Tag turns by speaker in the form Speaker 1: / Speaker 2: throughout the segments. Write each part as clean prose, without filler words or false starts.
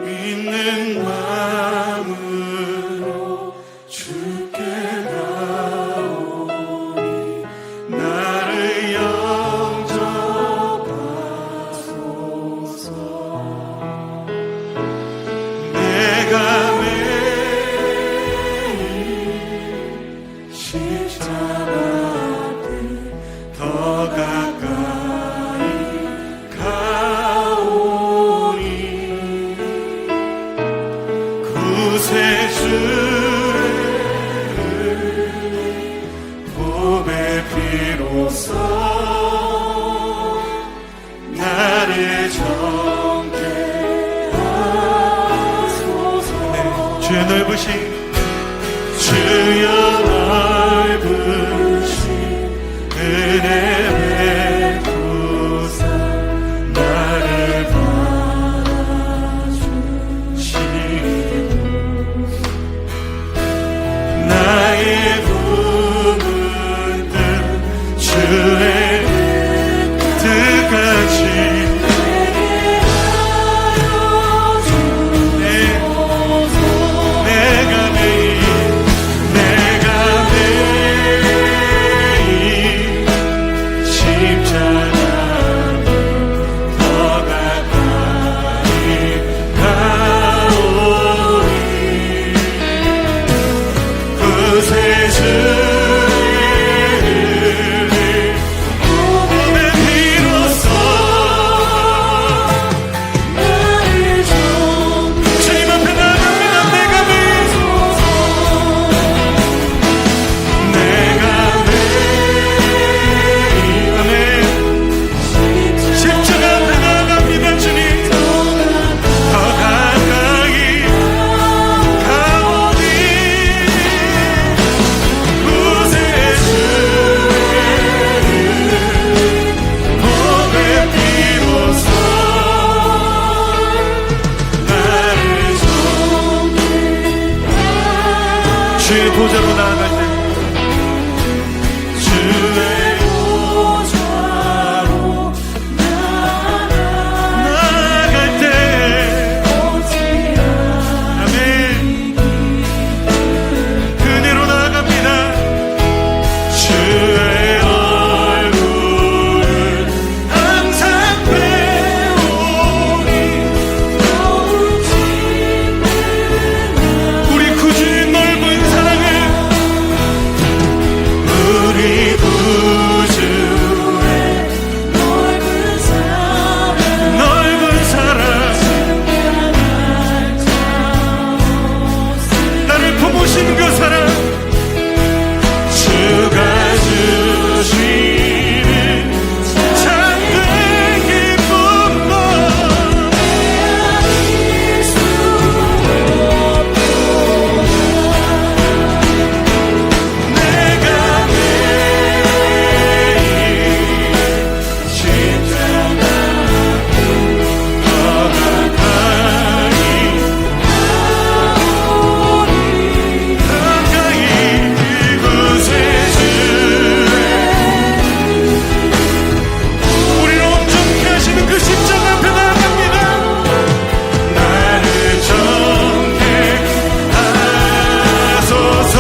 Speaker 1: 믿는 마음으로 주께 나오니 나를 영접하소서. 내가 매일 십자가 앞에 더 가까이 가오니 구세주의 보배 피로써 나를 정케 하소서. 주의 넓으신 은혜 베푸사 나를 받아주시고 나의 부분들 주의 뜻같이 주의 보좌로 나아갈 때 주의 보좌로 나아갈 때 아멘 그대로 나아갑니다. 주의 얼굴을 항상 배우니 우리 구주의 넓은 사랑을 우리 구주의 넓은 사랑 나를 품으신 그 사랑 주가 주시는 참된 기쁨과 내가 우리를 온전케 하시는 그 십자가 앞에 나아갑니다. 나를 정케 하소서.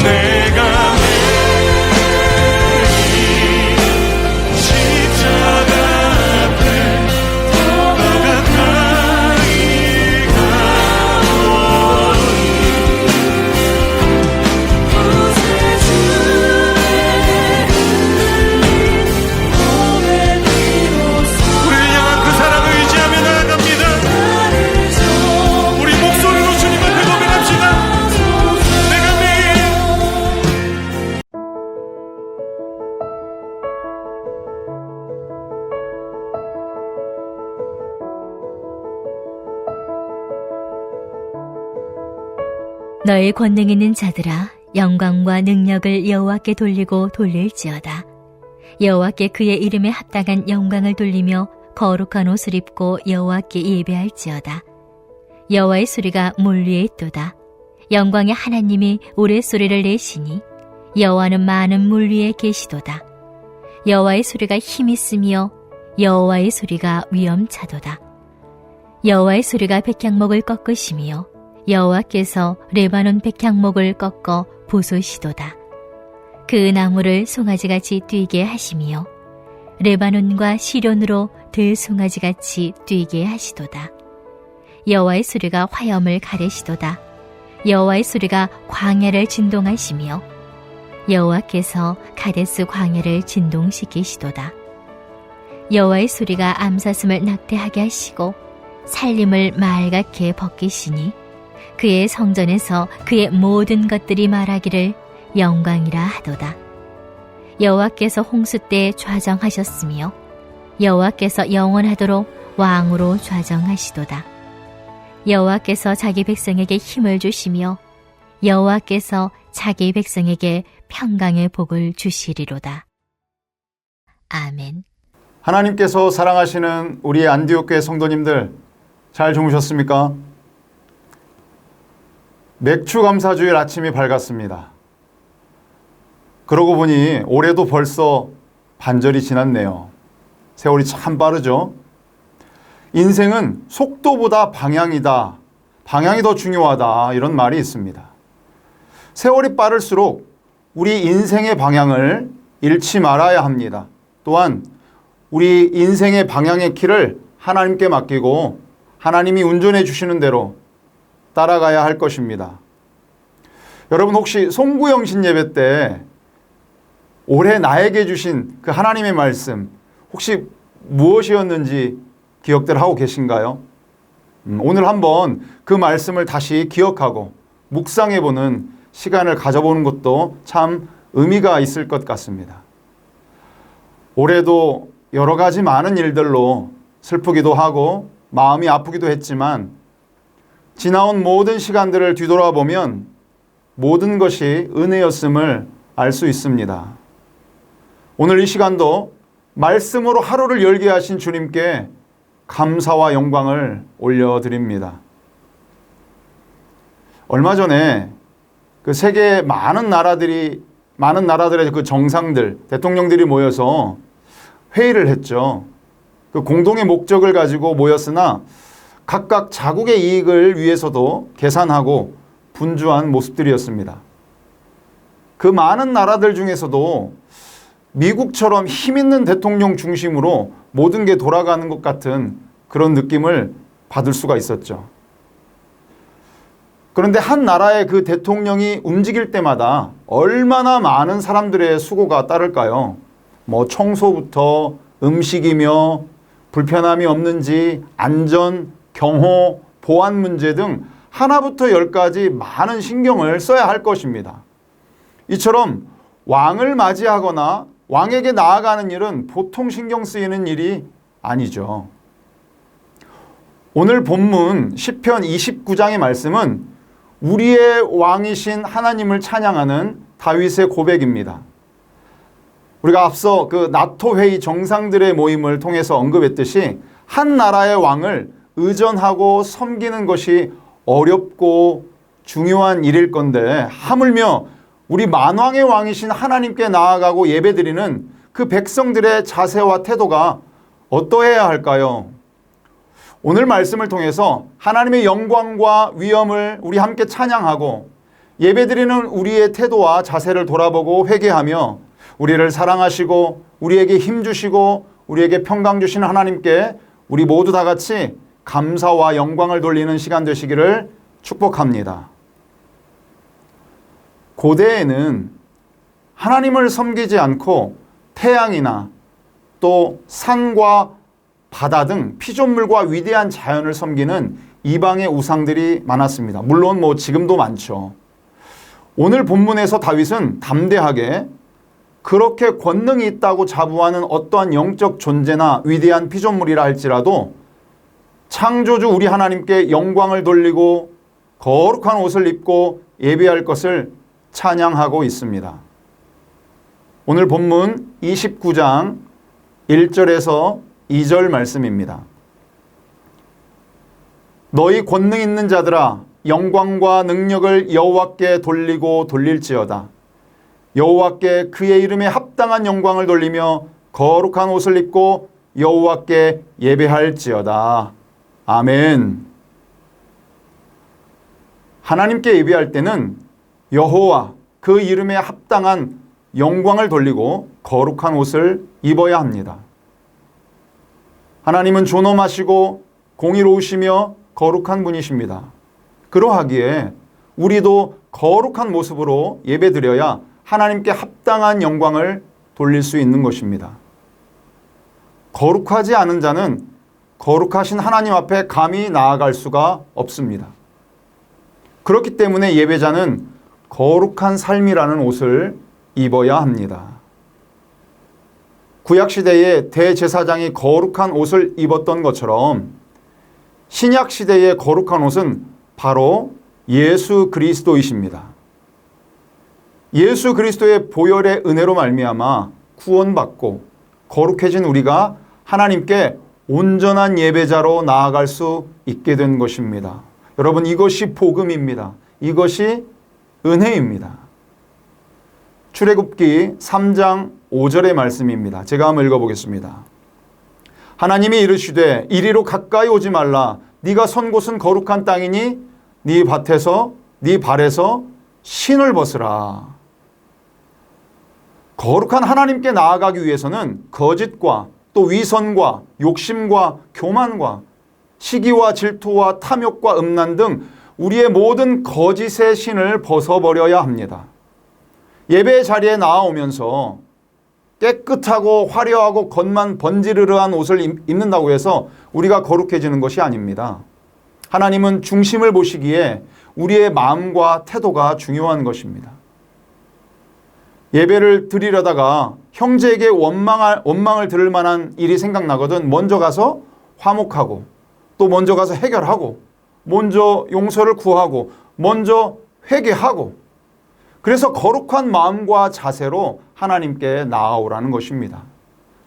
Speaker 1: 내가 십자가 앞에 더 가까이 우리를 향한 그 사랑을 의지하며 나아갑니다. 우리 목소리로 주님 앞에 고백합시다. 내가 매일
Speaker 2: 너의 권능 있는 자들아 영광과 능력을 여호와께 돌리고 돌릴지어다. 여호와께 그의 이름에 합당한 영광을 돌리며 거룩한 옷을 입고 여호와께 예배할지어다. 여호와의 소리가 물 위에 있도다. 영광의 하나님이 우레소리를 내시니 여호와는 많은 물 위에 계시도다. 여호와의 소리가 힘있으며 여호와의 소리가 위엄차도다. 여호와의 소리가 백향목을 꺾으시며 여호와께서 레바논 백향목을 꺾어 부수시도다. 그 나무를 송아지같이 뛰게 하시며 레바논과 시련으로 들송아지같이 뛰게 하시도다. 여호와의 소리가 화염을 가르시도다. 여호와의 소리가 광야를 진동하시며 여호와께서 가데스 광야를 진동시키시도다. 여호와의 소리가 암사슴을 낙태하게 하시고 살림을 말갛게 벗기시니 그의 성전에서 그의 모든 것들이 말하기를 영광이라 하도다. 여호와께서 홍수 때 좌정하셨으며 여호와께서 영원하도록 왕으로 좌정하시도다. 여호와께서 자기 백성에게 힘을 주시며 여호와께서 자기 백성에게 평강의 복을 주시리로다. 아멘.
Speaker 3: 하나님께서 사랑하시는 우리 안디옥교회 성도님들 잘 주무셨습니까? 맥추감사주일 아침이 밝았습니다. 그러고 보니 올해도 벌써 반절이 지났네요. 세월이 참 빠르죠? 인생은 속도보다 방향이다. 방향이 더 중요하다. 이런 말이 있습니다. 세월이 빠를수록 우리 인생의 방향을 잃지 말아야 합니다. 또한 우리 인생의 방향의 키를 하나님께 맡기고 하나님이 운전해 주시는 대로 따라가야 할 것입니다. 여러분 혹시 송구영신 예배 때 올해 나에게 주신 그 하나님의 말씀 혹시 무엇이었는지 기억들 하고 계신가요? 오늘 한번 그 말씀을 다시 기억하고 묵상해보는 시간을 가져보는 것도 참 의미가 있을 것 같습니다. 올해도 여러 가지 많은 일들로 슬프기도 하고 마음이 아프기도 했지만 지나온 모든 시간들을 뒤돌아보면 모든 것이 은혜였음을 알 수 있습니다. 오늘 이 시간도 말씀으로 하루를 열게 하신 주님께 감사와 영광을 올려드립니다. 얼마 전에 그 세계 많은 나라들의 그 정상들, 대통령들이 모여서 회의를 했죠. 그 공동의 목적을 가지고 모였으나 각각 자국의 이익을 위해서도 계산하고 분주한 모습들이었습니다. 그 많은 나라들 중에서도 미국처럼 힘있는 대통령 중심으로 모든 게 돌아가는 것 같은 그런 느낌을 받을 수가 있었죠. 그런데 한 나라의 그 대통령이 움직일 때마다 얼마나 많은 사람들의 수고가 따를까요? 뭐 청소부터 음식이며 불편함이 없는지 안전, 경호, 보안 문제 등 하나부터 열까지 많은 신경을 써야 할 것입니다. 이처럼 왕을 맞이하거나 왕에게 나아가는 일은 보통 신경 쓰이는 일이 아니죠. 오늘 본문 시편 29장의 말씀은 우리의 왕이신 하나님을 찬양하는 다윗의 고백입니다. 우리가 앞서 그 나토 회의 정상들의 모임을 통해서 언급했듯이 한 나라의 왕을 의존하고 섬기는 것이 어렵고 중요한 일일 건데 하물며 우리 만왕의 왕이신 하나님께 나아가고 예배드리는 그 백성들의 자세와 태도가 어떠해야 할까요? 오늘 말씀을 통해서 하나님의 영광과 위엄을 우리 함께 찬양하고 예배드리는 우리의 태도와 자세를 돌아보고 회개하며 우리를 사랑하시고 우리에게 힘 주시고 우리에게 평강 주시는 하나님께 우리 모두 다 같이 감사와 영광을 돌리는 시간 되시기를 축복합니다. 고대에는 하나님을 섬기지 않고 태양이나 또 산과 바다 등 피조물과 위대한 자연을 섬기는 이방의 우상들이 많았습니다. 물론 지금도 많죠. 오늘 본문에서 다윗은 담대하게 그렇게 권능이 있다고 자부하는 어떠한 영적 존재나 위대한 피조물이라 할지라도 창조주 우리 하나님께 영광을 돌리고 거룩한 옷을 입고 예배할 것을 찬양하고 있습니다. 오늘 본문 29장 1절에서 2절 말씀입니다. 너희 권능 있는 자들아 영광과 능력을 여호와께 돌리고 돌릴지어다. 여호와께 그의 이름에 합당한 영광을 돌리며 거룩한 옷을 입고 여호와께 예배할지어다. 아멘. 하나님께 예배할 때는 여호와 그 이름에 합당한 영광을 돌리고 거룩한 옷을 입어야 합니다. 하나님은 존엄하시고 공의로우시며 거룩한 분이십니다. 그러하기에 우리도 거룩한 모습으로 예배드려야 하나님께 합당한 영광을 돌릴 수 있는 것입니다. 거룩하지 않은 자는 거룩하신 하나님 앞에 감히 나아갈 수가 없습니다. 그렇기 때문에 예배자는 거룩한 삶이라는 옷을 입어야 합니다. 구약시대에 대제사장이 거룩한 옷을 입었던 것처럼 신약시대의 거룩한 옷은 바로 예수 그리스도이십니다. 예수 그리스도의 보혈의 은혜로 말미암아 구원받고 거룩해진 우리가 하나님께 온전한 예배자로 나아갈 수 있게 된 것입니다. 여러분, 이것이 복음입니다. 이것이 은혜입니다. 출애굽기 3장 5절의 말씀입니다. 제가 한번 읽어보겠습니다. 하나님이 이르시되 이리로 가까이 오지 말라. 네가 선 곳은 거룩한 땅이니 네 밭에서 네 발에서 신을 벗으라. 거룩한 하나님께 나아가기 위해서는 거짓과 또 위선과 욕심과 교만과 시기와 질투와 탐욕과 음란 등 우리의 모든 거짓의 신을 벗어버려야 합니다. 예배 자리에 나아오면서 깨끗하고 화려하고 겉만 번지르르한 옷을 입는다고 해서 우리가 거룩해지는 것이 아닙니다. 하나님은 중심을 보시기에 우리의 마음과 태도가 중요한 것입니다. 예배를 드리려다가 형제에게 원망을 들을 만한 일이 생각나거든 먼저 가서 화목하고 또 먼저 가서 해결하고 먼저 용서를 구하고 먼저 회개하고 그래서 거룩한 마음과 자세로 하나님께 나아오라는 것입니다.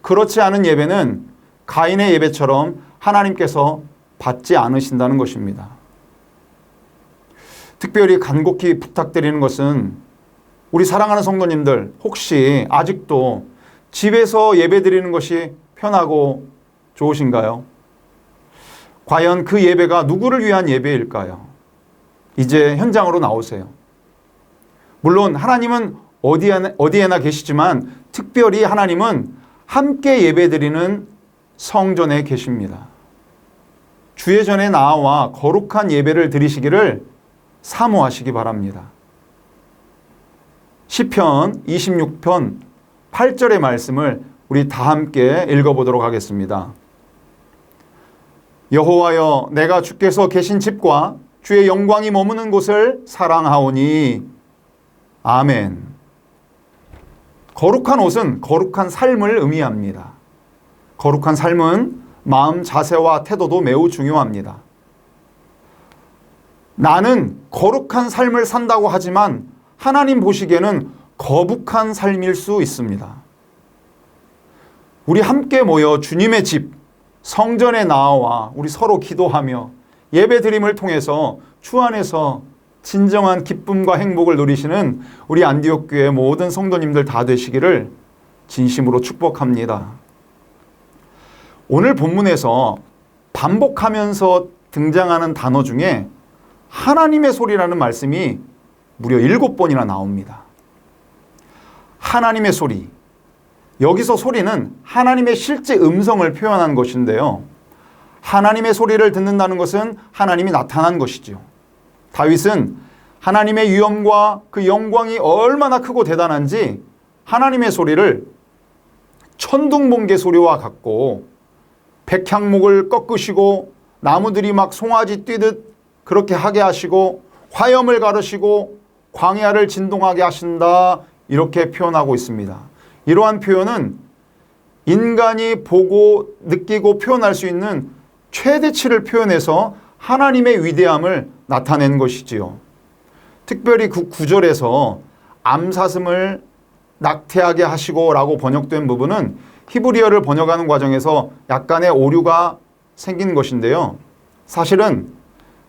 Speaker 3: 그렇지 않은 예배는 가인의 예배처럼 하나님께서 받지 않으신다는 것입니다. 특별히 간곡히 부탁드리는 것은 우리 사랑하는 성도님들 혹시 아직도 집에서 예배드리는 것이 편하고 좋으신가요? 과연 그 예배가 누구를 위한 예배일까요? 이제 현장으로 나오세요. 물론 하나님은 어디에나 계시지만 특별히 하나님은 함께 예배드리는 성전에 계십니다. 주의 전에 나와 거룩한 예배를 드리시기를 사모하시기 바랍니다. 시편 26편 8절의 말씀을 우리 다 함께 읽어보도록 하겠습니다. 여호와여, 내가 주께서 계신 집과 주의 영광이 머무는 곳을 사랑하오니. 아멘. 거룩한 옷은 거룩한 삶을 의미합니다. 거룩한 삶은 마음 자세와 태도도 매우 중요합니다. 나는 거룩한 삶을 산다고 하지만 하나님 보시기에는 거북한 삶일 수 있습니다. 우리 함께 모여 주님의 집, 성전에 나와 우리 서로 기도하며 예배드림을 통해서 주 안에서 진정한 기쁨과 행복을 누리시는 우리 안디옥 교회 모든 성도님들 다 되시기를 진심으로 축복합니다. 오늘 본문에서 반복하면서 등장하는 단어 중에 하나님의 소리라는 말씀이 무려 7번이나 나옵니다. 하나님의 소리. 여기서 소리는 하나님의 실제 음성을 표현한 것인데요. 하나님의 소리를 듣는다는 것은 하나님이 나타난 것이죠. 다윗은 하나님의 위엄과 그 영광이 얼마나 크고 대단한지 하나님의 소리를 천둥번개 소리와 같고 백향목을 꺾으시고 나무들이 막 송아지 뛰듯 그렇게 하게 하시고 화염을 가르시고 광야를 진동하게 하신다 이렇게 표현하고 있습니다. 이러한 표현은 인간이 보고 느끼고 표현할 수 있는 최대치를 표현해서 하나님의 위대함을 나타낸 것이지요. 특별히 그 9절에서 암사슴을 낙태하게 하시고 라고 번역된 부분은 히브리어를 번역하는 과정에서 약간의 오류가 생긴 것인데요. 사실은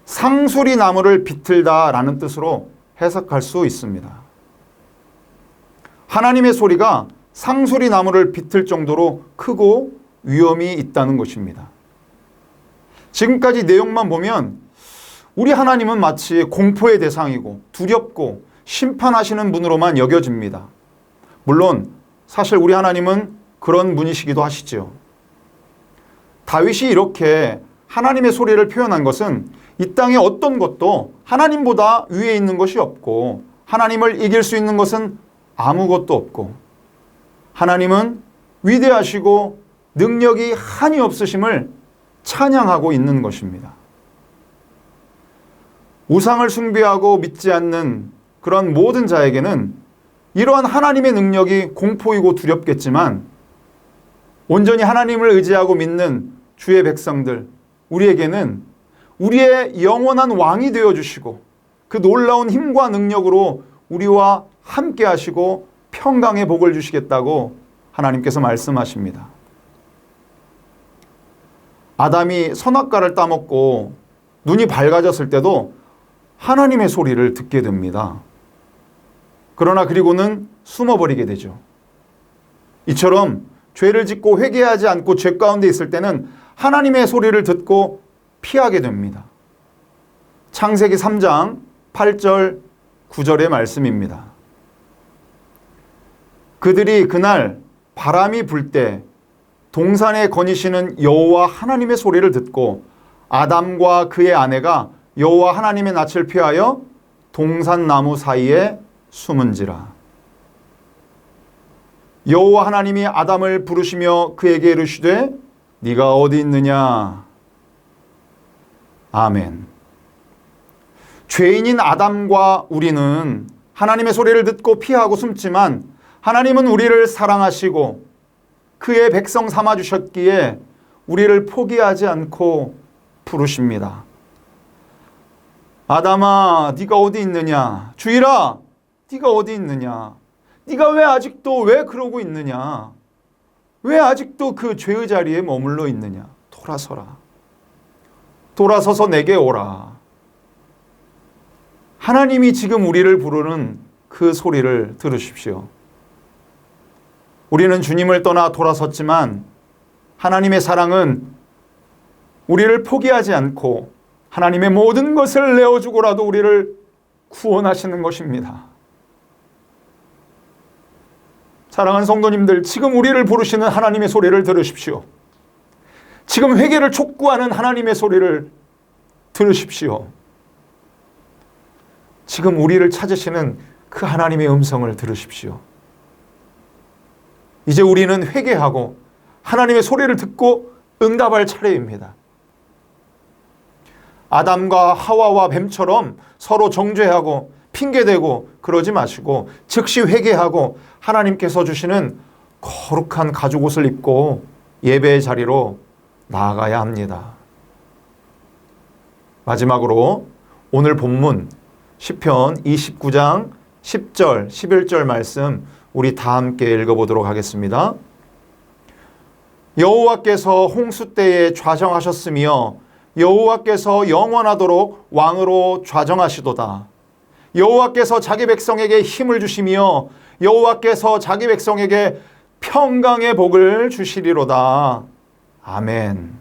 Speaker 3: 상수리 나무를 비틀다 라는 뜻으로 해석할 수 있습니다. 하나님의 소리가 상수리 나무를 비틀 정도로 크고 위험이 있다는 것입니다. 지금까지 내용만 보면 우리 하나님은 마치 공포의 대상이고 두렵고 심판하시는 분으로만 여겨집니다. 물론 사실 우리 하나님은 그런 분이시기도 하시죠. 다윗이 이렇게 하나님의 소리를 표현한 것은 이 땅에 어떤 것도 하나님보다 위에 있는 것이 없고 하나님을 이길 수 있는 것은 아무것도 없고 하나님은 위대하시고 능력이 한이 없으심을 찬양하고 있는 것입니다. 우상을 숭배하고 믿지 않는 그런 모든 자에게는 이러한 하나님의 능력이 공포이고 두렵겠지만 온전히 하나님을 의지하고 믿는 주의 백성들, 우리에게는 우리의 영원한 왕이 되어주시고 그 놀라운 힘과 능력으로 우리와 함께 하시고 평강의 복을 주시겠다고 하나님께서 말씀하십니다. 아담이 선악과를 따먹고 눈이 밝아졌을 때도 하나님의 소리를 듣게 됩니다. 그러나 그리고는 숨어버리게 되죠. 이처럼 죄를 짓고 회개하지 않고 죄 가운데 있을 때는 하나님의 소리를 듣고 피하게 됩니다. 창세기 3장 8절 9절의 말씀입니다. 그들이 그날 바람이 불 때 동산에 거니시는 여호와 하나님의 소리를 듣고 아담과 그의 아내가 여호와 하나님의 낯을 피하여 동산나무 사이에 숨은지라. 여호와 하나님이 아담을 부르시며 그에게 이르시되 네가 어디 있느냐. 아멘. 죄인인 아담과 우리는 하나님의 소리를 듣고 피하고 숨지만 하나님은 우리를 사랑하시고 그의 백성 삼아주셨기에 우리를 포기하지 않고 부르십니다. 아담아, 네가 어디 있느냐? 주일아, 네가 어디 있느냐? 네가 왜 아직도 왜 그러고 있느냐? 왜 아직도 그 죄의 자리에 머물러 있느냐? 돌아서라. 돌아서서 내게 오라. 하나님이 지금 우리를 부르는 그 소리를 들으십시오. 우리는 주님을 떠나 돌아섰지만 하나님의 사랑은 우리를 포기하지 않고 하나님의 모든 것을 내어주고라도 우리를 구원하시는 것입니다. 사랑하는 성도님들, 지금 우리를 부르시는 하나님의 소리를 들으십시오. 지금 회개를 촉구하는 하나님의 소리를 들으십시오. 지금 우리를 찾으시는 그 하나님의 음성을 들으십시오. 이제 우리는 회개하고 하나님의 소리를 듣고 응답할 차례입니다. 아담과 하와와 뱀처럼 서로 정죄하고 핑계대고 그러지 마시고 즉시 회개하고 하나님께서 주시는 거룩한 가죽 옷을 입고 예배의 자리로 나아가야 합니다. 마지막으로 오늘 본문 시편 29장 10절, 11절 말씀 우리 다 함께 읽어보도록 하겠습니다. 여호와께서 홍수 때에 좌정하셨으며 여호와께서 영원하도록 왕으로 좌정하시도다. 여호와께서 자기 백성에게 힘을 주시며 여호와께서 자기 백성에게 평강의 복을 주시리로다. 아멘.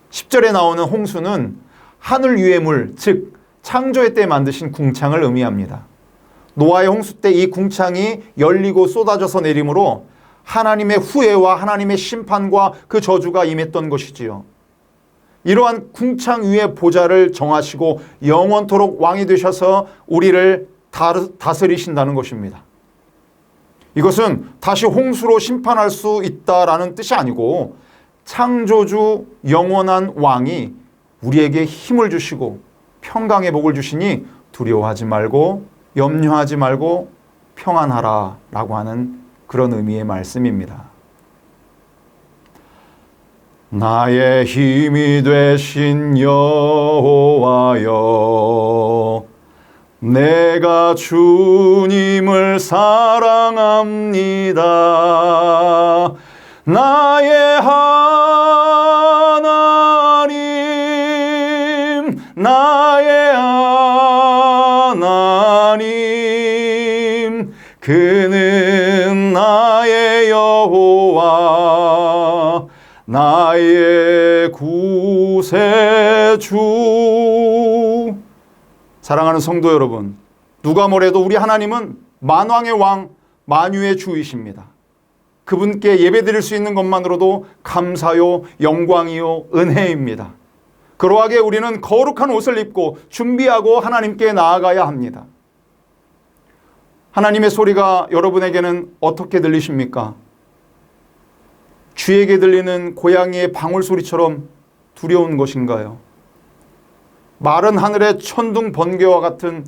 Speaker 3: 10절에 나오는 홍수는 하늘 위의 물, 즉 창조의 때 만드신 궁창을 의미합니다. 노아의 홍수 때 이 궁창이 열리고 쏟아져서 내림으로 하나님의 후회와 하나님의 심판과 그 저주가 임했던 것이지요. 이러한 궁창 위의 보좌를 정하시고 영원토록 왕이 되셔서 우리를 다스리신다는 것입니다. 이것은 다시 홍수로 심판할 수 있다라는 뜻이 아니고 창조주 영원한 왕이 우리에게 힘을 주시고 평강의 복을 주시니 두려워하지 말고 염려하지 말고 평안하라 라고 하는 그런 의미의 말씀입니다. 나의 힘이 되신 여호와여, 내가 주님을 사랑합니다. 나의 하나님, 나의 하나님, 그는 나의 구세주. 사랑하는 성도 여러분, 누가 뭐래도 우리 하나님은 만왕의 왕, 만유의 주이십니다. 그분께 예배드릴 수 있는 것만으로도 감사요, 영광이요, 은혜입니다. 그러하기에 우리는 거룩한 옷을 입고 준비하고 하나님께 나아가야 합니다. 하나님의 소리가 여러분에게는 어떻게 들리십니까? 쥐에게 들리는 고양이의 방울 소리처럼 두려운 것인가요? 마른 하늘의 천둥 번개와 같은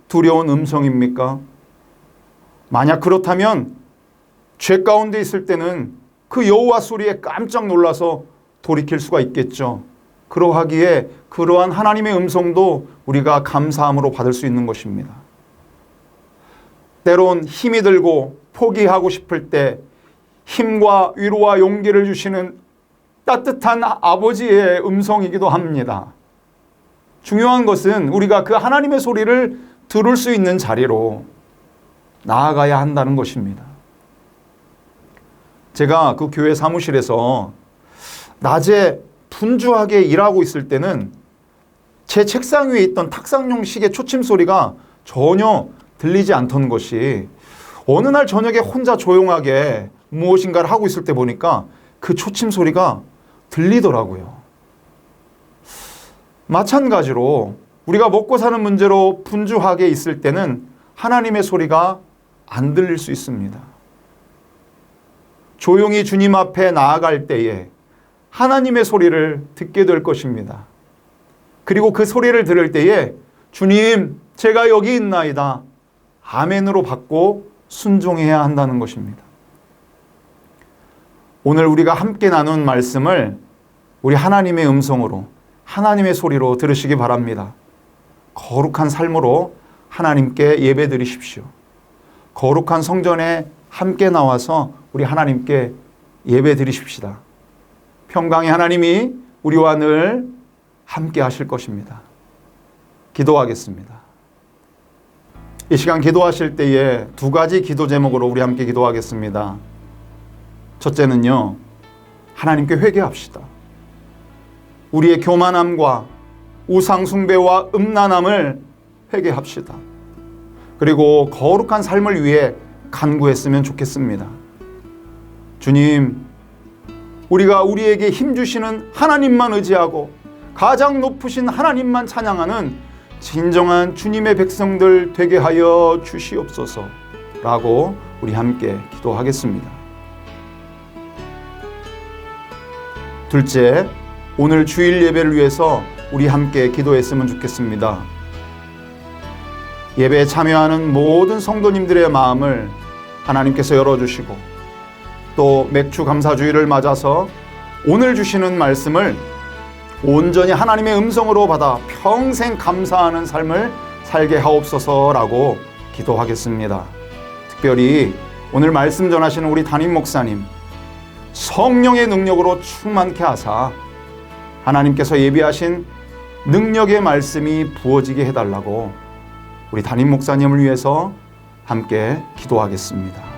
Speaker 3: 두려운 음성입니까? 만약 그렇다면 죄 가운데 있을 때는 그 여호와 소리에 깜짝 놀라서 돌이킬 수가 있겠죠. 그러하기에 그러한 하나님의 음성도 우리가 감사함으로 받을 수 있는 것입니다. 때론 힘이 들고 포기하고 싶을 때 힘과 위로와 용기를 주시는 따뜻한 아버지의 음성이기도 합니다. 중요한 것은 우리가 그 하나님의 소리를 들을 수 있는 자리로 나아가야 한다는 것입니다. 제가 그 교회 사무실에서 낮에 분주하게 일하고 있을 때는 제 책상 위에 있던 탁상용 시계 초침 소리가 전혀 들리지 않던 것이 어느 날 저녁에 혼자 조용하게 무엇인가를 하고 있을 때 보니까 그 초침 소리가 들리더라고요. 마찬가지로 우리가 먹고 사는 문제로 분주하게 있을 때는 하나님의 소리가 안 들릴 수 있습니다. 조용히 주님 앞에 나아갈 때에 하나님의 소리를 듣게 될 것입니다. 그리고 그 소리를 들을 때에 주님, 제가 여기 있나이다. 아멘으로 받고 순종해야 한다는 것입니다. 오늘 우리가 함께 나눈 말씀을 우리 하나님의 음성으로, 하나님의 소리로 들으시기 바랍니다. 거룩한 삶으로 하나님께 예배 드리십시오. 거룩한 성전에 함께 나와서 우리 하나님께 예배 드리십시다. 평강의 하나님이 우리와 늘 함께 하실 것입니다. 기도하겠습니다. 이 시간 기도하실 때에 두 가지 기도 제목으로 우리 함께 기도하겠습니다. 첫째는요, 하나님께 회개합시다. 우리의 교만함과 우상숭배와 음란함을 회개합시다. 그리고 거룩한 삶을 위해 간구했으면 좋겠습니다. 주님, 우리가 우리에게 힘주시는 하나님만 의지하고 가장 높으신 하나님만 찬양하는 진정한 주님의 백성들 되게 하여 주시옵소서 라고 우리 함께 기도하겠습니다. 둘째, 오늘 주일 예배를 위해서 우리 함께 기도했으면 좋겠습니다. 예배에 참여하는 모든 성도님들의 마음을 하나님께서 열어주시고 또 맥주 감사주일을 맞아서 오늘 주시는 말씀을 온전히 하나님의 음성으로 받아 평생 감사하는 삶을 살게 하옵소서라고 기도하겠습니다. 특별히 오늘 말씀 전하시는 우리 담임 목사님, 성령의 능력으로 충만케 하사 하나님께서 예비하신 능력의 말씀이 부어지게 해달라고 우리 담임 목사님을 위해서 함께 기도하겠습니다.